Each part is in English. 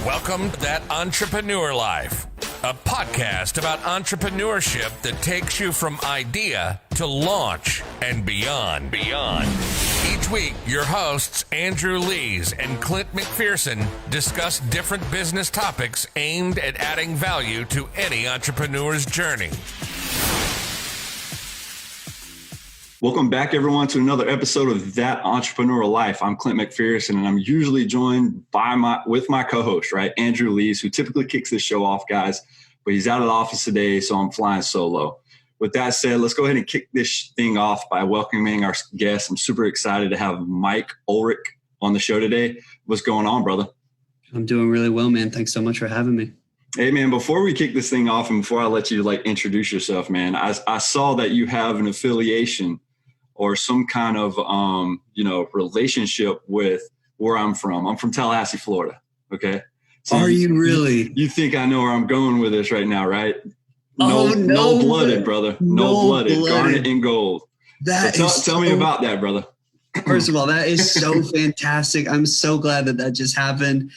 Welcome to That Entrepreneur Life, a podcast about entrepreneurship that takes you from idea to launch and beyond. Each week, your hosts, Andrew Lees and Clint McPherson, discuss different business topics aimed at adding value to any entrepreneur's journey. Welcome back, everyone, to another episode of That Entrepreneur Life. I'm Clint McPherson, and I'm usually joined with my co-host, right, Andrew Lees, who typically kicks this show off, guys, but he's out of the office today, so I'm flying solo. With that said, let's go ahead and kick this thing off by welcoming our guest. I'm super excited to have Mike Oellrich on the show today. What's going on, brother? I'm doing really well, man. Thanks so much for having me. Hey, man, before we kick this thing off and before I let you introduce yourself, man, I saw that you have an affiliation or some kind of, relationship with where I'm from. I'm from Tallahassee, Florida. Okay. So are you really? You think I know where I'm going with this right now, right? No blooded, brother. No blooded. Garnet and gold. Tell me about that, brother. First of all, that is so fantastic. I'm so glad that just happened.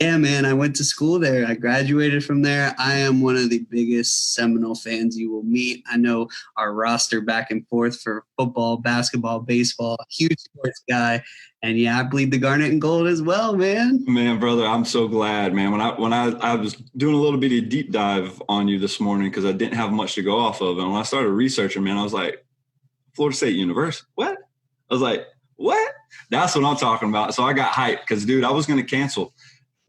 Yeah, man, I went to school there. I graduated from there. I am one of the biggest Seminole fans you will meet. I know our roster back and forth for football, basketball, baseball, huge sports guy. And yeah, I bleed the garnet and gold as well, man. Man, brother, I'm so glad, man. When I was doing a little bit of deep dive on you this morning because I didn't have much to go off of. And when I started researching, man, I was like, Florida State University? What? I was like, what? That's what I'm talking about. So I got hyped because, dude, I was going to cancel,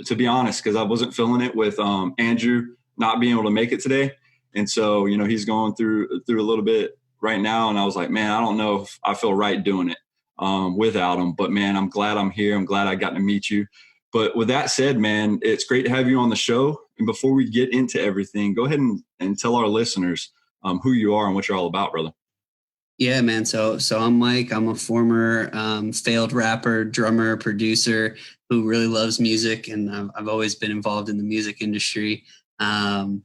to be honest, because I wasn't feeling it with Andrew not being able to make it today. And so, he's going through a little bit right now. And I was like, man, I don't know if I feel right doing it without him. But, man, I'm glad I'm here. I'm glad I got to meet you. But with that said, man, it's great to have you on the show. And before we get into everything, go ahead and tell our listeners who you are and what you're all about, brother. Yeah, man. So I'm Mike. I'm a former failed rapper, drummer, producer who really loves music, and I've always been involved in the music industry. And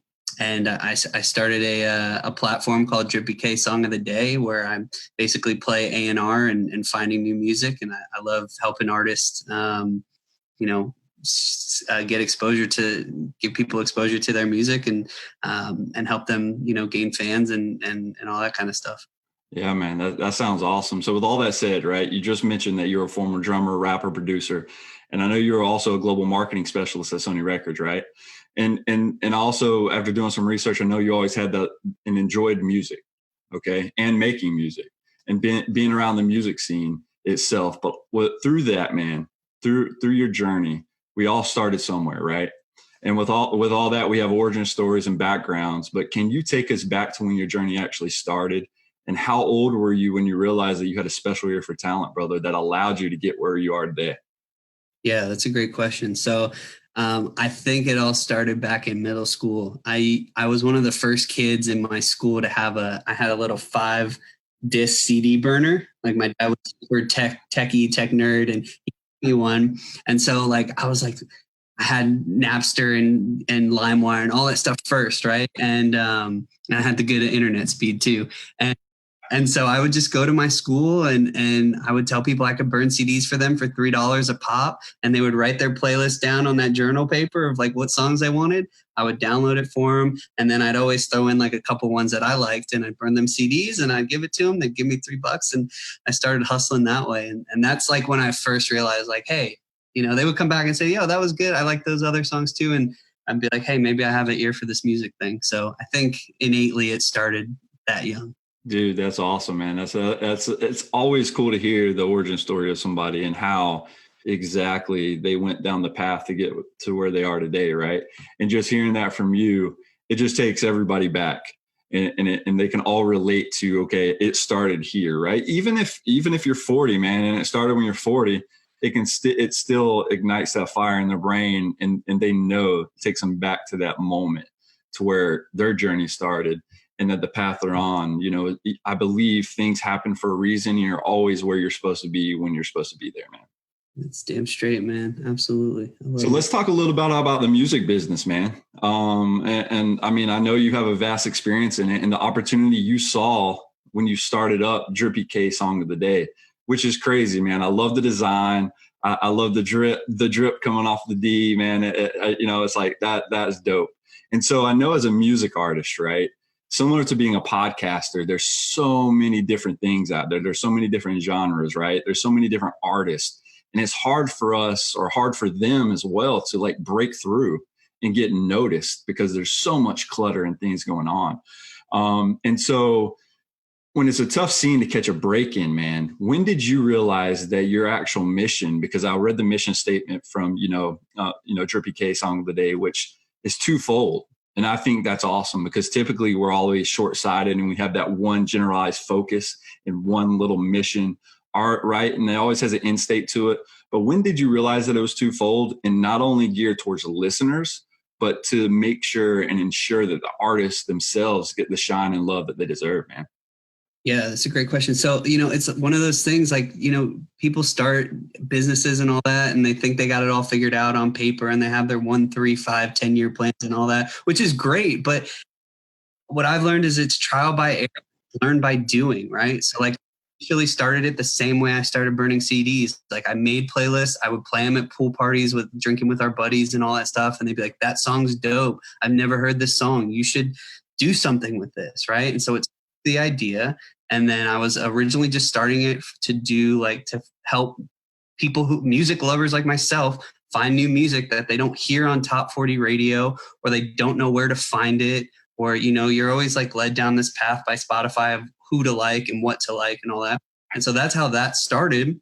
I started a platform called Drippy K Song of the Day, where I basically play A&R and finding new music, and I love helping artists, get exposure give people exposure to their music and help them, gain fans and all that kind of stuff. Yeah, man, that sounds awesome. So with all that said, right, you just mentioned that you're a former drummer, rapper, producer, and I know you're also a global marketing specialist at Sony Records, right? And also after doing some research, I know you always had and enjoyed music, okay, and making music and being around the music scene itself. But through that, man, through your journey, we all started somewhere, right? And with all that, we have origin stories and backgrounds. But can you take us back to when your journey actually started? And how old were you when you realized that you had a special ear for talent, brother, that allowed you to get where you are today? Yeah, that's a great question. So I think it all started back in middle school. I was one of the first kids in my school to have I had a little 5-disc CD burner. Like my dad was super tech nerd, and he gave me one. And so I was like, I had Napster and LimeWire and all that stuff first, right? And I had the good internet speed too. And so I would just go to my school and I would tell people I could burn CDs for them for $3 a pop. And they would write their playlist down on that journal paper of what songs they wanted. I would download it for them. And then I'd always throw in a couple ones that I liked, and I'd burn them CDs and I'd give it to them. They'd give me $3. And I started hustling that way. And that's when I first realized hey, they would come back and say, yo, that was good. I like those other songs too. And I'd be like, hey, maybe I have an ear for this music thing. So I think innately it started that young. Dude, that's awesome, man. It's always cool to hear the origin story of somebody and how exactly they went down the path to get to where they are today, right? And just hearing that from you, it just takes everybody back, and they can all relate to, okay, it started here, right? Even if you're 40, man, and it started when you're 40, it still ignites that fire in their brain, and they know it takes them back to that moment to where their journey started. And that the path they're on, I believe things happen for a reason. You're always where you're supposed to be when you're supposed to be there, man. That's damn straight, man. Absolutely. So let's talk a little bit about the music business, man. And I mean, I know you have a vast experience in it, and the opportunity you saw when you started up DrippyK Song of the Day, which is crazy, man. I love the design. I love the drip coming off the D, man. It's like that's dope. And so I know as a music artist, right, similar to being a podcaster, there's so many different things out there. There's so many different genres, right? There's so many different artists. And it's hard for us, or hard for them as well, to like break through and get noticed because there's so much clutter and things going on. And so when it's a tough scene to catch a break in, man, when did you realize that your actual mission, because I read the mission statement from, Drippy K Song of the day, which is twofold. And I think that's awesome because typically we're always short-sighted and we have that one generalized focus and one little mission art, right? And it always has an end state to it. But when did you realize that it was twofold and not only geared towards the listeners, but to make sure and ensure that the artists themselves get the shine and love that they deserve, man? Yeah, that's a great question. So, it's one of those things like, people start businesses and all that, and they think they got it all figured out on paper and they have their 1, 3, 5, 10-year plans and all that, which is great. But what I've learned is it's trial by error, learn by doing, right? So like, actually started it the same way I started burning CDs. Like I made playlists, I would play them at pool parties with drinking with our buddies and all that stuff. And they'd be like, that song's dope. I've never heard this song. You should do something with this. Right. And so it's the idea. And then I was originally just starting it to do to help people music lovers like myself find new music that they don't hear on top 40 radio, or they don't know where to find it. Or, you're always led down this path by Spotify of who to like and what to like and all that. And so that's how that started.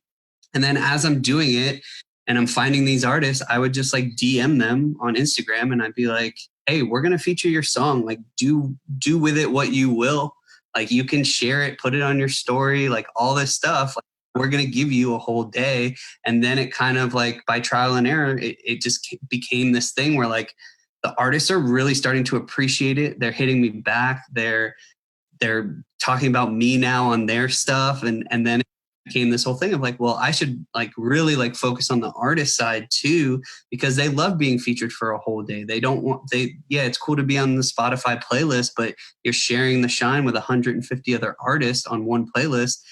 And then as I'm doing it and I'm finding these artists, I would just DM them on Instagram and I'd be like, hey, we're going to feature your song. Do with it what you will. You can share it, put it on your story, all this stuff. We're going to give you a whole day. And then it kind of by trial and error, it just became this thing where the artists are really starting to appreciate it. They're hitting me back. They're talking about me now on their stuff. And then it became this whole thing of well, I should really focus on the artist side too, because they love being featured for a whole day. It's cool to be on the Spotify playlist, but you're sharing the shine with 150 other artists on one playlist.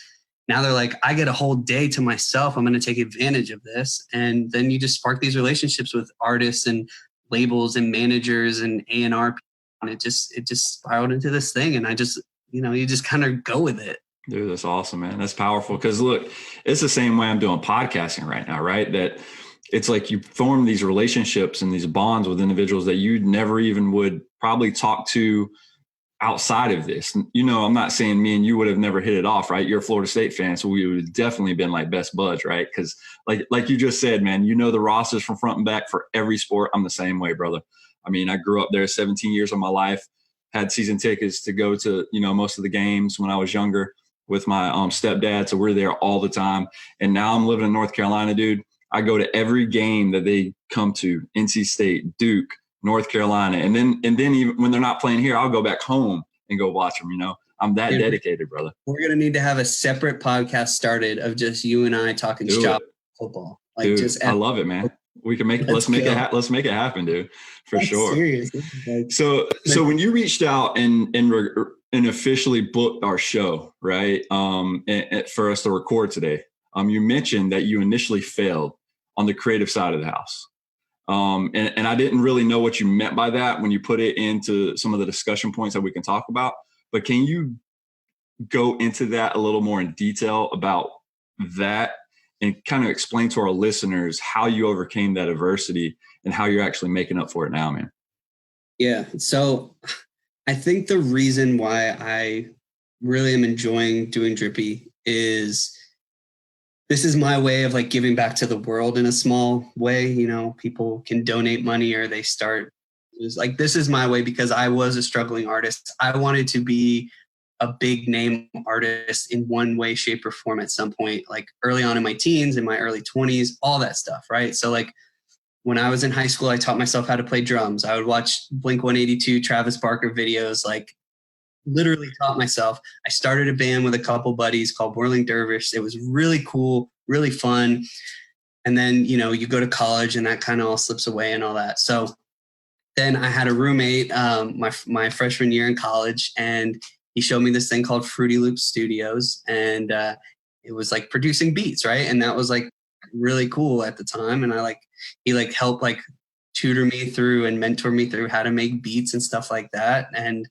Now they're I get a whole day to myself. I'm going to take advantage of this. And then you just spark these relationships with artists and labels and managers and A&R, and it just spiraled into this thing. And I just, you just kind of go with it. Dude, that's awesome, man. That's powerful. Because look, it's the same way I'm doing podcasting right now, right? That it's you form these relationships and these bonds with individuals that you never even would probably talk to outside of this. I'm not saying me and you would have never hit it off, right? You're a Florida State fan, so we would have definitely been best buds, right? Because like you just said, man, the rosters from front and back for every sport. I'm the same way, brother. I mean, I grew up there 17 years of my life, had season tickets to go to, most of the games when I was younger with my stepdad. So we're there all the time. And now I'm living in North Carolina, dude. I go to every game that they come to, NC State, Duke, North Carolina. And then even when they're not playing here, I'll go back home and go watch them. I'm that dedicated, brother. We're going to need to have a separate podcast started of just you and I talking shop football. Dude, I love it, man. We can let's make it happen, dude, for sure. Serious. So when you reached out and officially booked our show, right? And for us to record today, you mentioned that you initially failed on the creative side of the house. And I didn't really know what you meant by that when you put it into some of the discussion points that we can talk about. But can you go into that a little more in detail about that and kind of explain to our listeners how you overcame that adversity and how you're actually making up for it now, man? Yeah. So I think the reason why I really am enjoying doing Drippy is this is my way of giving back to the world in a small way. People can donate money or they start. This is my way because I was a struggling artist. I wanted to be a big name artist in one way, shape, or form at some point, early on in my teens, in my early 20s, all that stuff, right? So when I was in high school, I taught myself how to play drums. I would watch Blink-182, Travis Barker videos, literally taught myself. I started a band with a couple buddies called Whirling Dervish. It was really cool, really fun. And then, you go to college and that kind of all slips away and all that. So then I had a roommate my freshman year in college, and he showed me this thing called Fruity Loop Studios, and it was producing beats, right? And that was really cool at the time. And he like helped like tutor me through and mentor me through how to make beats and stuff like that. And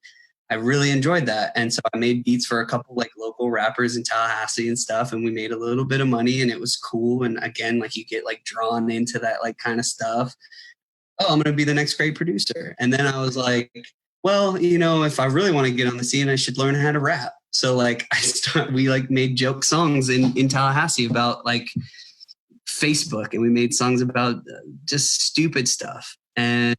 I really enjoyed that. And so I made beats for a couple like local rappers in Tallahassee and stuff. And we made a little bit of money and it was cool. And again, like you get like drawn into that like kind of stuff. Oh, I'm going to be the next great producer. And then I was like, well, you know, if I really want to get on the scene, I should learn how to rap. So like we like made joke songs in Tallahassee about like Facebook, and we made songs about just stupid stuff. And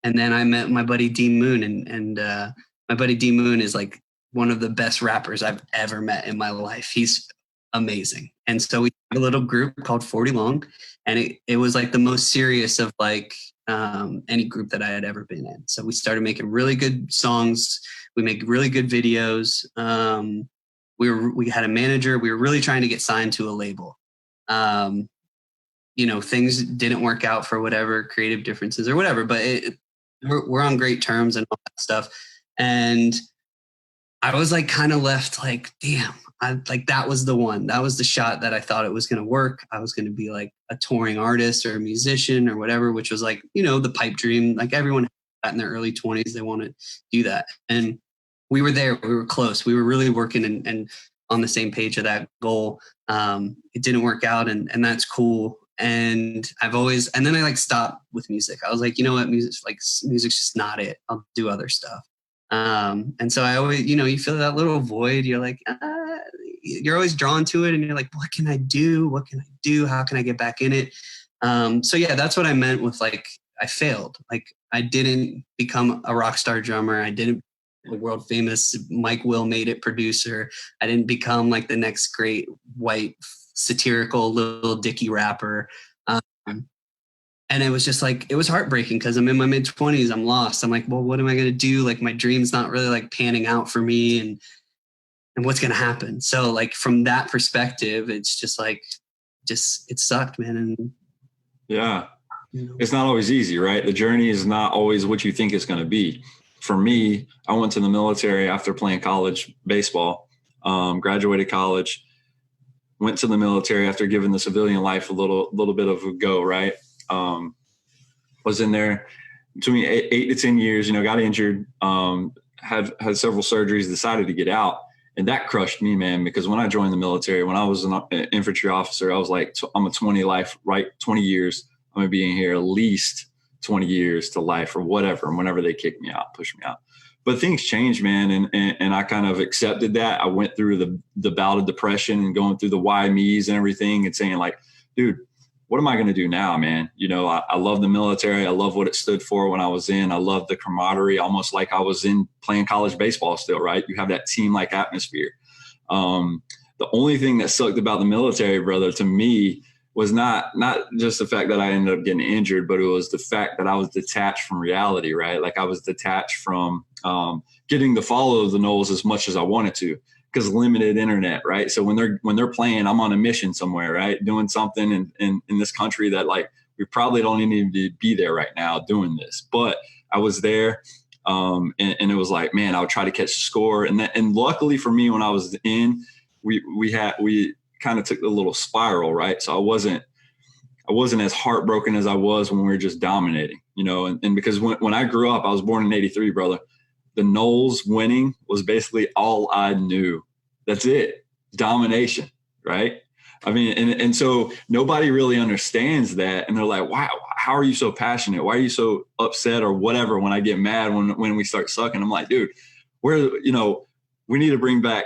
then I met my buddy D Moon, and my buddy D Moon is like one of the best rappers I've ever met in my life. He's amazing. And so we had a little group called 40 Long, and it was like the most serious of like any group that I had ever been in. So we started making really good songs. We make really good videos. We had a manager. We were really trying to get signed to a label. You know, things didn't work out for whatever creative differences or whatever, but we're on great terms and all that stuff. And I was like kind of left like, damn, that was the one. That was the shot that I thought it was going to work. I was going to be like a touring artist or a musician or whatever, which was like, you know, the pipe dream. Like everyone had that in their early 20s, they want to do that. And we were there. We were close. We were really working and on the same page of that goal. It didn't work out, and that's cool. And then I like stopped with music. I was like, you know what, music's just not it. I'll do other stuff. And so I always, you know, you feel that little void. You're like, you're always drawn to it, and you're like, what can I do? What can I do? How can I get back in it? So yeah, that's what I meant with like, I failed. Like I didn't become a rock star drummer. I didn't a world famous Mike Will Made It producer. I didn't become like the next great white satirical little Dicky rapper. And it was just like, it was heartbreaking because I'm in my mid 20s. I'm lost. I'm like, well, what am I going to do? Like my dream's not really like panning out for me, and what's going to happen? So like from that perspective, it's just like, it sucked, man. And yeah, you know. It's not always easy, right? The journey is not always what you think it's going to be. For me, I went to the military after playing college baseball, graduated college, went to the military after giving the civilian life a little bit of a go, right? Was in there between 8 to 10 years, you know, got injured, had several surgeries, decided to get out. And that crushed me, man, because when I joined the military, when I was an infantry officer, I was like, I'm a 20 life, right? 20 years. I'm going to be in here at least 20 years to life or whatever. And whenever they kick me out, push me out. But things changed, man. And I kind of accepted that. I went through the bout of depression and going through the why me's and everything and saying like, dude, what am I going to do now, man? You know, I love the military. I love what it stood for when I was in. I love the camaraderie, almost like I was in playing college baseball still, right? You have that team-like atmosphere. The only thing that sucked about the military, brother, to me was not just the fact that I ended up getting injured, but it was the fact that I was detached from reality, right? Like I was detached from getting to follow the Knowles as much as I wanted to, because limited internet, right? So when they're playing, I'm on a mission somewhere, right? Doing something in this country that like we probably don't even need to be there right now doing this. But I was there, and it was like, man, I would try to catch the score. And luckily for me, when I was in, we kind of took a little spiral, right? So I wasn't as heartbroken as I was when we were just dominating, you know. And because when I grew up, I was born in '83, brother. The Knowles winning was basically all I knew. That's it. Domination, right? I mean, and so nobody really understands that. And they're like, wow, how are you so passionate? Why are you so upset or whatever when I get mad when we start sucking? I'm like, dude, we need to bring back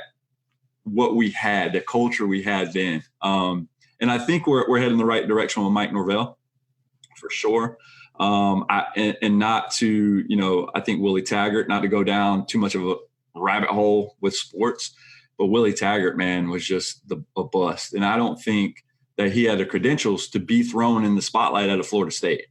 what we had, the culture we had then. And I think we're heading in the right direction with Mike Norvell, for sure. And not to, you know, I think Willie Taggart, not to go down too much of a rabbit hole with sports, but Willie Taggart, man, was just a bust. And I don't think that he had the credentials to be thrown in the spotlight at a Florida State,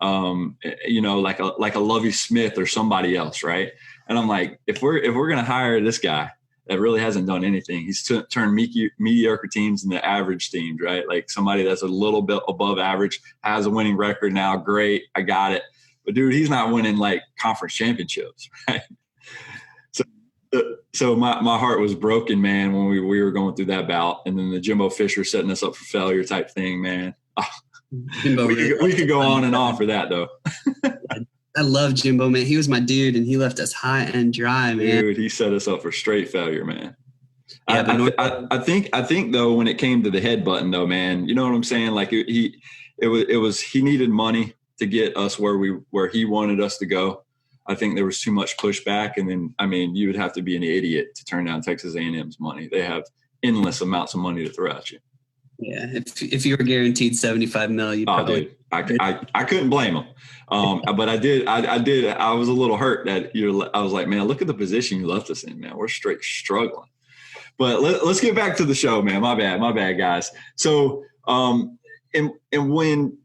you know, like a Lovie Smith or somebody else, right? And I'm like, if we're going to hire this guy that really hasn't done anything, he's turned mediocre teams into average teams, right? Like somebody that's a little bit above average, has a winning record now, great, I got it. But dude, he's not winning like conference championships, right? So So my heart was broken, man, when we were going through that bout, and then the Jimbo Fisher setting us up for failure type thing, man. Jimbo we could go on and on for that though. I love Jimbo, man. He was my dude, and he left us high and dry, man. Dude, he set us up for straight failure, man. Yeah, I think though, when it came to the head button though, man, you know what I'm saying? Like he needed money to get us where he wanted us to go. I think there was too much pushback, and then I mean, you would have to be an idiot to turn down Texas A&M's money. They have endless amounts of money to throw at you. Yeah, if you were guaranteed $75 million, you'd probably. Dude, I couldn't blame him, but I did. I was a little hurt that I was like, man, look at the position you left us in, man. We're straight struggling. But let's get back to the show, man. My bad, guys. So, and when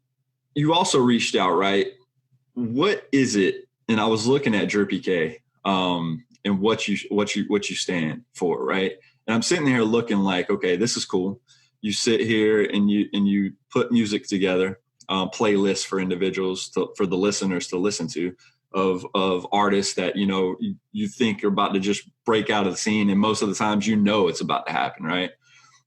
you also reached out, right? What is it? And I was looking at Drippy K, and what you stand for, right? And I'm sitting here looking like, okay, this is cool. You sit here and you put music together, playlists for individuals for the listeners to listen to of artists that, you know, you think are about to just break out of the scene. And most of the times, you know, it's about to happen. Right.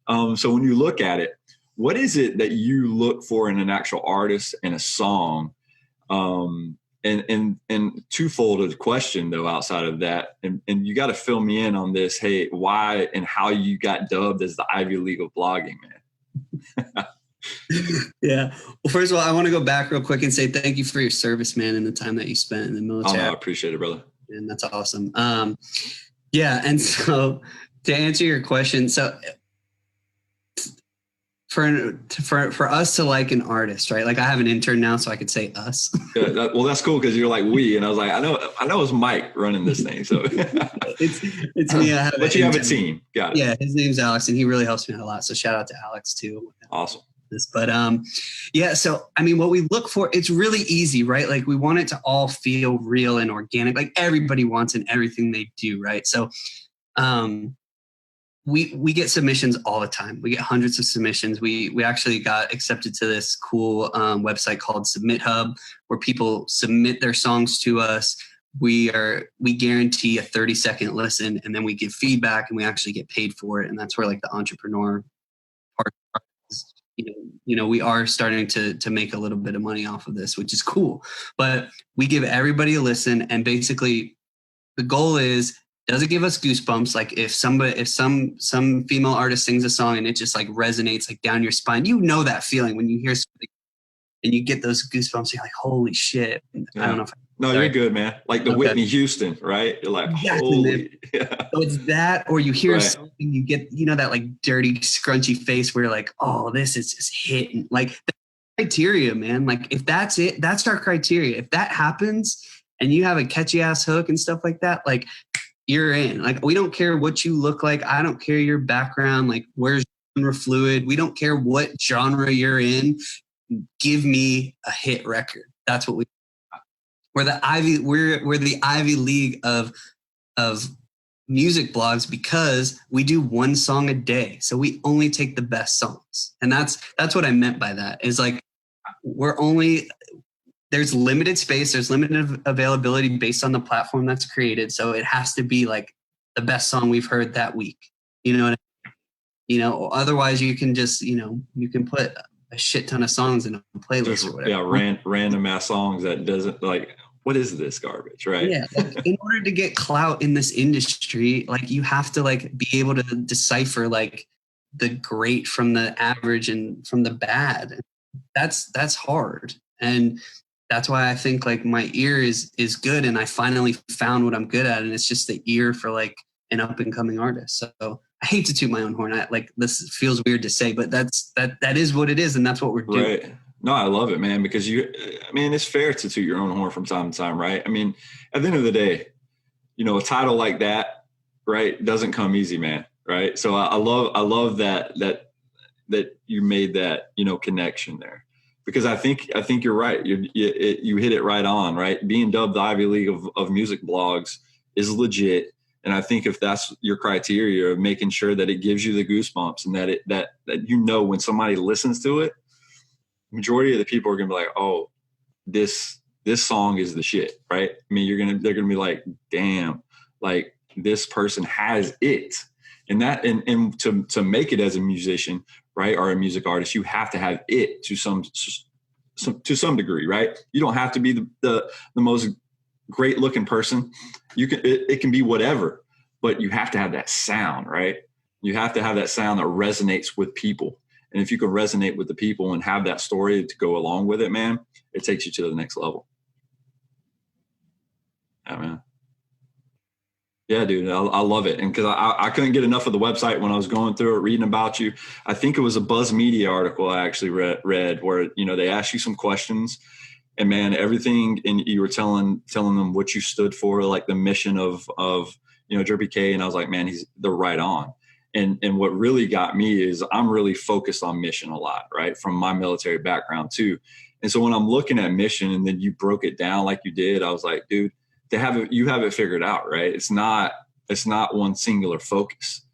So when you look at it, what is it that you look for in an actual artist and a song? And twofold of the question though, outside of that, and you got to fill me in on this. Hey, why and how you got dubbed as the Ivy League of blogging, man? Yeah. Well, first of all, I want to go back real quick and say thank you for your service, man, and the time that you spent in the military. Oh, no, I appreciate it, brother. And that's awesome. Yeah. And so to answer your question, so for us to like an artist, right? Like I have an intern now, so I could say us. Yeah, well, that's cool because you're like we, and I was like, I know it's Mike running this thing, so it's me. But you have a team. Got it. Yeah, his name's Alex, and he really helps me out a lot. So shout out to Alex too. Awesome. But yeah. So I mean, what we look for, it's really easy, right? Like we want it to all feel real and organic, like everybody wants in everything they do, right? So, we get submissions all the time. We get hundreds of submissions. We actually got accepted to this cool website called Submit Hub, where people submit their songs to us. We guarantee a 30-second listen, and then we give feedback, and we actually get paid for it. And that's where like the entrepreneur part is. You know, we are starting to make a little bit of money off of this, which is cool. But we give everybody a listen, and basically the goal is, does it give us goosebumps? Like if some female artist sings a song and it just like resonates like down your spine, you know that feeling when you hear something and you get those goosebumps. You're like, holy shit! Yeah. I don't know. You're good, man. Like the Whitney Houston, right? You're like, exactly, holy. Yeah. So it's that, or you hear something, you get, you know, that like dirty, scrunchy face where you're like, oh, this is just hitting. Like the criteria, man. Like if that's it, that's our criteria. If that happens and you have a catchy ass hook and stuff like that, like you're in. Like we don't care what you look like. I don't care your background. Like where's genre fluid? We don't care what genre you're in. Give me a hit record. That's what we're the Ivy League of music blogs because we do one song a day. So we only take the best songs. And that's what I meant by that is like, there's limited space. There's limited availability based on the platform that's created. So it has to be like the best song we've heard that week. You know what I mean? You know, otherwise you can just, you know, you can put a shit ton of songs in a playlist or whatever. Yeah, random ass songs that doesn't like, what is this garbage, right? Yeah. Like, in order to get clout in this industry, like you have to like be able to decipher like the great from the average and from the bad. That's hard. And that's why I think like my ear is good. And I finally found what I'm good at. And it's just the ear for like an up and coming artist. So I hate to toot my own horn. This feels weird to say, but that is what it is. And that's what we're doing. Right. No, I love it, man, because it's fair to toot your own horn from time to time, right? I mean, at the end of the day, you know, a title like that, right, doesn't come easy, man, right? So I love that you made that, you know, connection there, because I think you're right. You hit it right on, right? Being dubbed the Ivy League of music blogs is legit. And I think if that's your criteria of making sure that it gives you the goosebumps and that you know when somebody listens to it, majority of the people are gonna be like, oh, this song is the shit, right? I mean, they're gonna be like, damn, like this person has it. And that, and to make it as a musician, right, or a music artist, you have to have it to some degree, right? You don't have to be the most great looking person. You can, it can be whatever, but you have to have that sound, right? You have to have that sound that resonates with people. And if you can resonate with the people and have that story to go along with it, man, it takes you to the next level. Yeah, man. Yeah, dude, I love it. And because I couldn't get enough of the website when I was going through it, reading about you. I think it was a Buzz Media article I actually read where, you know, they asked you some questions, and man, everything, and you were telling them what you stood for, like the mission of you know, Drippy K. And I was like, man, they're right on. And what really got me is I'm really focused on mission a lot, right? From my military background too. And so when I'm looking at mission and then you broke it down like you did, I was like, dude, you have it figured out, right? It's not one singular focus,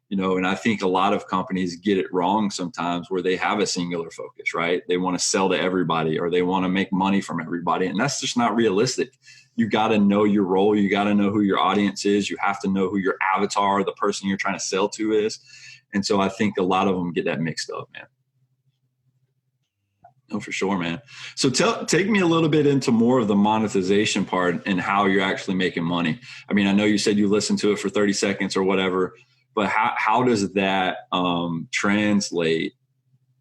you know. And I think a lot of companies get it wrong sometimes, where they have a singular focus, right? They want to sell to everybody, or they want to make money from everybody, and that's just not realistic. You got to know your role. You got to know who your audience is. You have to know who your avatar, the person you're trying to sell to, is. And so I think a lot of them get that mixed up, man. Oh, for sure, man. So take me a little bit into more of the monetization part and how you're actually making money. I mean, I know you said you listened to it for 30 seconds or whatever, but how does that translate,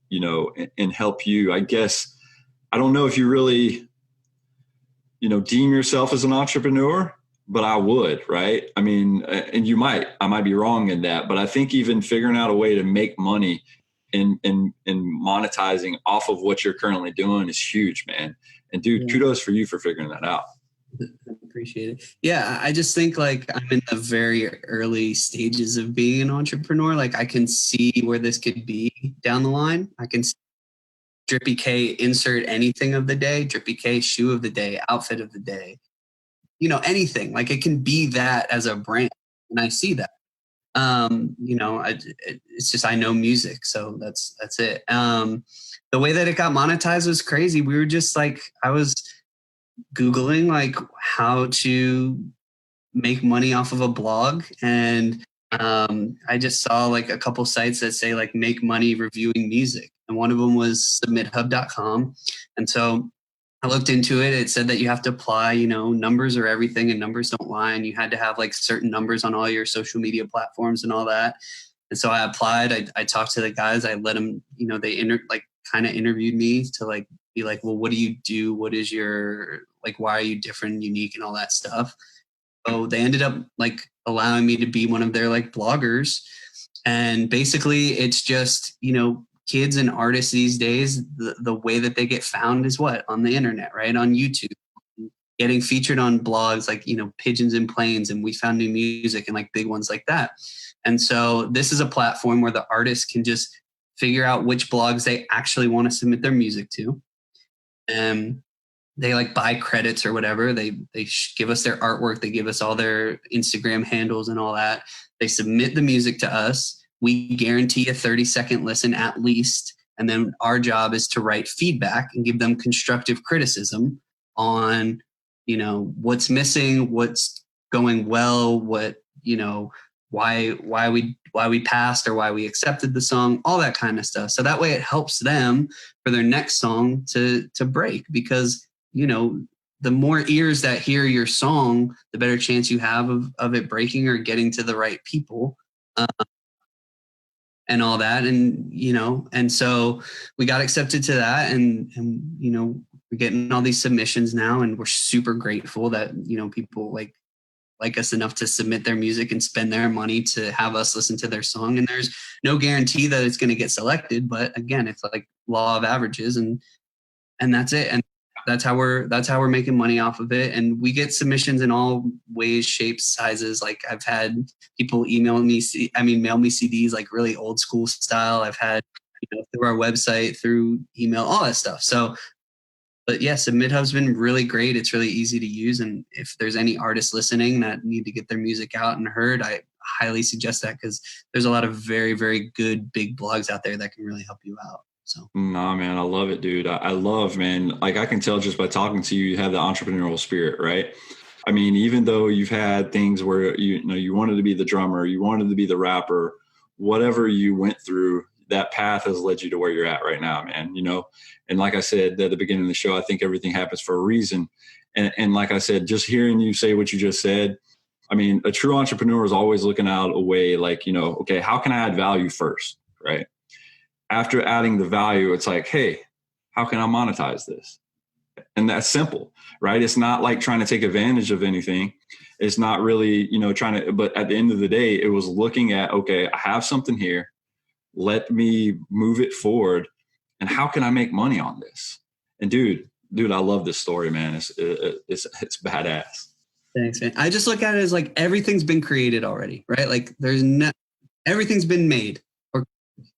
you know, and help you? I guess, I don't know if you really, you know, deem yourself as an entrepreneur, but I would, right? I mean, and I might be wrong in that, but I think even figuring out a way to make money and monetizing off of what you're currently doing is huge, man. And dude, kudos for you for figuring that out. I appreciate it. Yeah, I just think like I'm in the very early stages of being an entrepreneur. Like I can see where this could be down the line. I can see Drippy K insert anything of the day, Drippy K shoe of the day, outfit of the day, you know, anything. Like it can be that as a brand, and I see that. You know, it's just I know music, so that's it. The way that it got monetized was crazy. We were just like, I was Googling like how to make money off of a blog, and I just saw like a couple sites that say like make money reviewing music, and one of them was submithub.com. And so I looked into it. It said that you have to apply, you know, numbers are everything and numbers don't lie. And you had to have like certain numbers on all your social media platforms and all that. And so I applied. I talked to the guys. I let them, you know, they kind of interviewed me to like be like, well, what do you do? What is your, like, why are you different, unique, and all that stuff? So they ended up like allowing me to be one of their like bloggers. And basically it's just, you know, kids and artists these days, the way that they get found is what? On the internet, right? On YouTube, getting featured on blogs like, you know, Pigeons and Planes and We Found New Music and like big ones like that. And so this is a platform where the artists can just figure out which blogs they actually want to submit their music to. And they like buy credits or whatever. They give us their artwork. They give us all their Instagram handles and all that. They submit the music to us. We guarantee a 30-second listen at least. And then our job is to write feedback and give them constructive criticism on, you know, what's missing, what's going well, what, you know, why we passed or why we accepted the song, all that kind of stuff. So that way it helps them for their next song to break, because, you know, the more ears that hear your song, the better chance you have of it breaking or getting to the right people. And all that. And, you know, and so we got accepted to that, and, you know, we're getting all these submissions now, and we're super grateful that, you know, people like us enough to submit their music and spend their money to have us listen to their song. And there's no guarantee that it's going to get selected, but again, it's like law of averages, and that's it. And that's how we're making money off of it. And we get submissions in all ways, shapes, sizes. Like I've had people mail me CDs, like really old school style. I've had, you know, through our website, through email, all that stuff. So, but yeah, SubmitHub's been really great. It's really easy to use. And if there's any artists listening that need to get their music out and heard, I highly suggest that, because there's a lot of very, very good big blogs out there that can really help you out. So. Nah, man, I love it, dude. I love, man, like I can tell just by talking to you, you have the entrepreneurial spirit, right? I mean, even though you've had things where, you wanted to be the drummer, you wanted to be the rapper, whatever you went through, that path has led you to where you're at right now, man. And like I said at the beginning of the show, I think everything happens for a reason. And like I said, just hearing you say what you just said, I mean, a true entrepreneur is always looking out a way like, okay, how can I add value first, right? After adding the value, it's like, hey, how can I monetize this? And that's simple, right? It's not like trying to take advantage of anything. It's not really, trying to, but at the end of the day, it was looking at, okay, I have something here. Let me move it forward. And how can I make money on this? And dude, I love this story, man. It's badass. Thanks, man. I just look at it as like everything's been created already, right? Like everything's been made. Or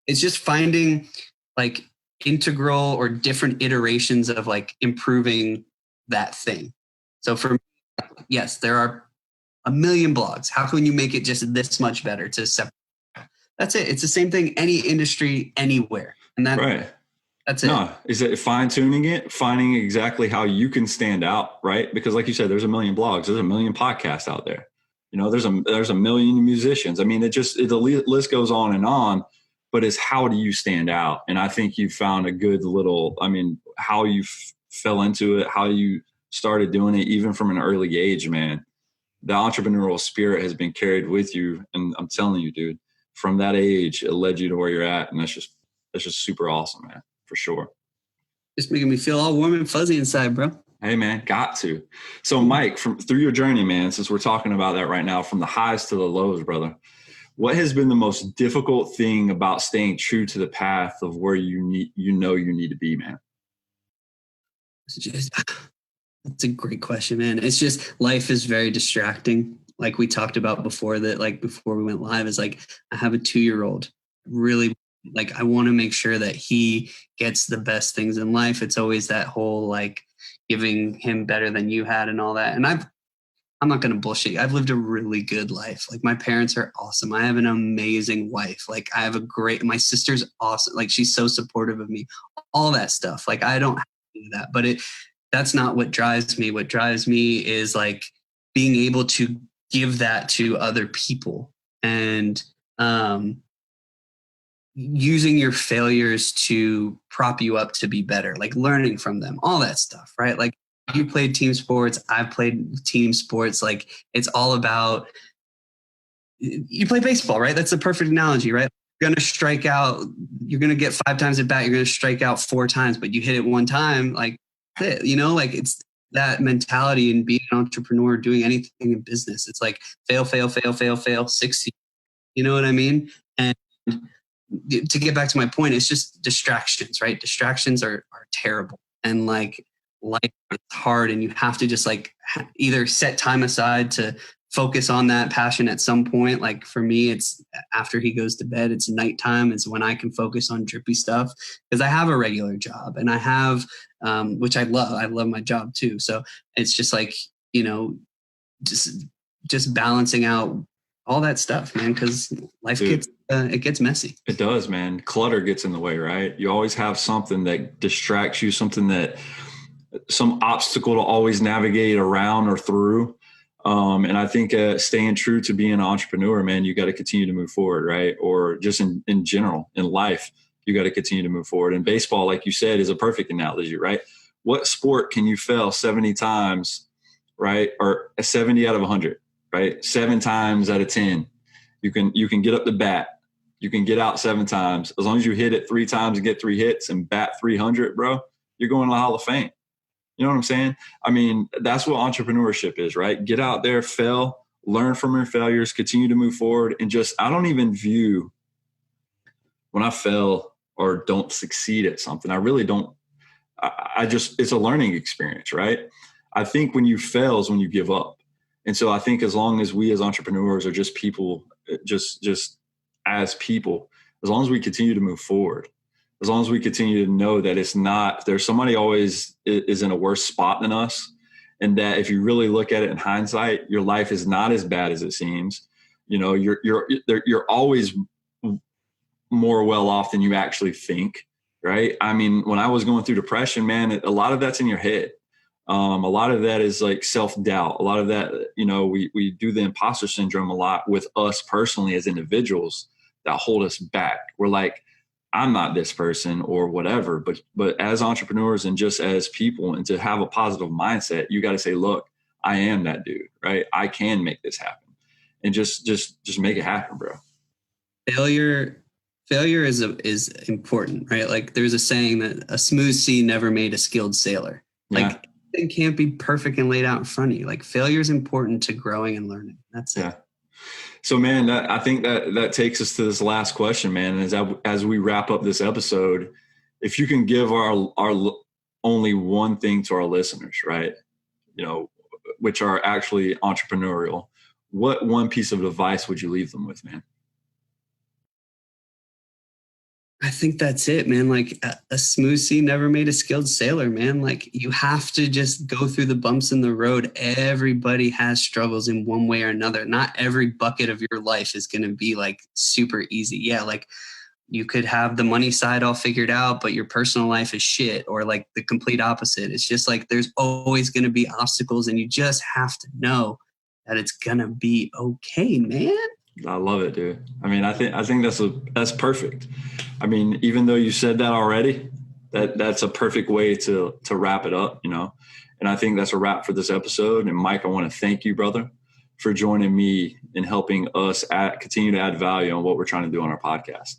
it's just finding like integral or different iterations of like improving that thing. So for me, yes, there are a million blogs. How can you make it just this much better to separate? That's it. It's the same thing, any industry, anywhere. And right. That's it. No, is it fine tuning it, finding exactly how you can stand out, right? Because like you said, there's a million blogs, there's a million podcasts out there. There's a million musicians. I mean, the list goes on, but it's how do you stand out? And I think you found a good little, how you fell into it, how you started doing it, even from an early age, man. The entrepreneurial spirit has been carried with you. And I'm telling you, dude, from that age, it led you to where you're at. And that's just super awesome, man. For sure. Just making me feel all warm and fuzzy inside, bro. Hey, man, got to. So, Mike, through your journey, man, since we're talking about that right now, from the highs to the lows, brother, what has been the most difficult thing about staying true to the path of where you need to be, man? That's a great question, man. It's just life is very distracting. Like we talked about before that, like before we went live, is like I have a 2-year-old. Really, like I want to make sure that he gets the best things in life. It's always that whole like giving him better than you had and all that. And I'm not going to bullshit you. I've lived a really good life. Like my parents are awesome. I have an amazing wife. Like I have my sister's awesome. Like she's so supportive of me, all that stuff. Like I don't have to do that, but that's not what drives me. What drives me is like being able to give that to other people and, using your failures to prop you up to be better, like learning from them, all that stuff, right? Like you played team sports, I've played team sports. Like it's all about, you play baseball, right? That's a perfect analogy, right? You're going to strike out, you're going to get 5 times at bat, you're going to strike out 4 times, but you hit it 1 time, like, like it's that mentality in being an entrepreneur, doing anything in business. It's like fail, succeed. You know what I mean? And to get back to my point, it's just distractions, right? Distractions are terrible. And like life is hard and you have to just like either set time aside to focus on that passion at some point. Like for me, it's after he goes to bed, it's nighttime is when I can focus on drippy stuff because I have a regular job and I have, which I love. I love my job too. So it's just like, just balancing out all that stuff, man, because life gets messy. It does, man. Clutter gets in the way, right? You always have something that distracts you, some obstacle to always navigate around or through. And I think staying true to being an entrepreneur, man, you got to continue to move forward, right? Or just in general, in life, you got to continue to move forward. And baseball, like you said, is a perfect analogy, right? What sport can you fail 70 times, right? Or 70 out of 100, right? 7 times out of 10, you can get up the bat. You can get out 7 times. As long as you hit it 3 times and get 3 hits and bat 300, bro, you're going to the Hall of Fame. You know what I'm saying? I mean, that's what entrepreneurship is, right? Get out there, fail, learn from your failures, continue to move forward. And I don't even view when I fail or don't succeed at something, I really don't. It's a learning experience, right? I think when you fail is when you give up. And so I think as long as we as entrepreneurs are just people, just as people, as long as we continue to move forward, as long as we continue to know that there's somebody always is in a worse spot than us. And that if you really look at it in hindsight, your life is not as bad as it seems. You're always more well off than you actually think. Right. I mean, when I was going through depression, man, a lot of that's in your head. A lot of that is like self-doubt. A lot of that, we do the imposter syndrome a lot with us personally as individuals that hold us back. We're like, I'm not this person or whatever, but as entrepreneurs and just as people, and to have a positive mindset, you got to say, look, I am that dude, right? I can make this happen, and just make it happen, bro. Failure is important, right? Like there's a saying that a smooth sea never made a skilled sailor. Like it can't be perfect and laid out in front of you. Like failure is important to growing and learning. That's it. So, man, I think that takes us to this last question, man. And as we wrap up this episode, if you can give our only one thing to our listeners, right, which are actually entrepreneurial, what one piece of advice would you leave them with, man? I think that's it, man. Like a smooth sea never made a skilled sailor, man. Like you have to just go through the bumps in the road. Everybody has struggles in one way or another. Not every bucket of your life is going to be like super easy. Yeah. Like you could have the money side all figured out, but your personal life is shit, or like the complete opposite. It's just like, there's always going to be obstacles, and you just have to know that it's going to be okay, man. I love it, dude. I mean, I think that's perfect. I mean, even though you said that already, that's a perfect way to wrap it up, And I think that's a wrap for this episode. And Mike, I want to thank you, brother, for joining me and helping us continue to add value on what we're trying to do on our podcast.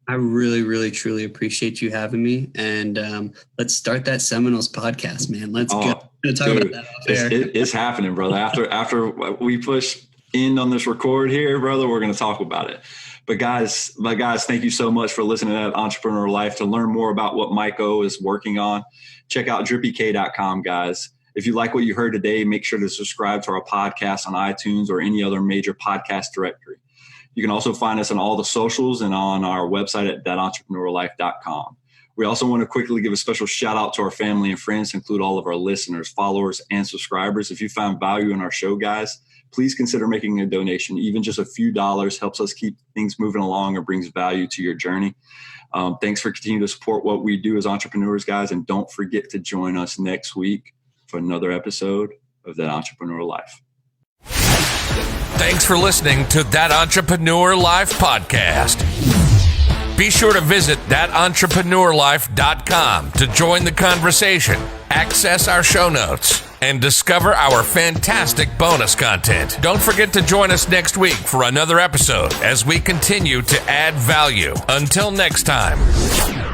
I really, really, truly appreciate you having me. And let's start that Seminoles podcast, man. Let's go. Talk about that off air. It's happening, brother. After we push end on this record here, brother, we're going to talk about it. But guys, thank you so much for listening to Entrepreneur Life. To learn more about what Mike O is working on, check out drippyk.com, guys. If you like what you heard today, make sure to subscribe to our podcast on iTunes or any other major podcast directory. You can also find us on all the socials and on our website at thatentrepreneurlife.com. We also want to quickly give a special shout out to our family and friends, to include all of our listeners, followers, and subscribers. If you found value in our show, guys, please consider making a donation. Even just a few dollars helps us keep things moving along and brings value to your journey. Thanks for continuing to support what we do as entrepreneurs, guys. And don't forget to join us next week for another episode of That Entrepreneur Life. Thanks for listening to That Entrepreneur Life podcast. Be sure to visit thatentrepreneurlife.com to join the conversation, access our show notes, and discover our fantastic bonus content. Don't forget to join us next week for another episode as we continue to add value. Until next time.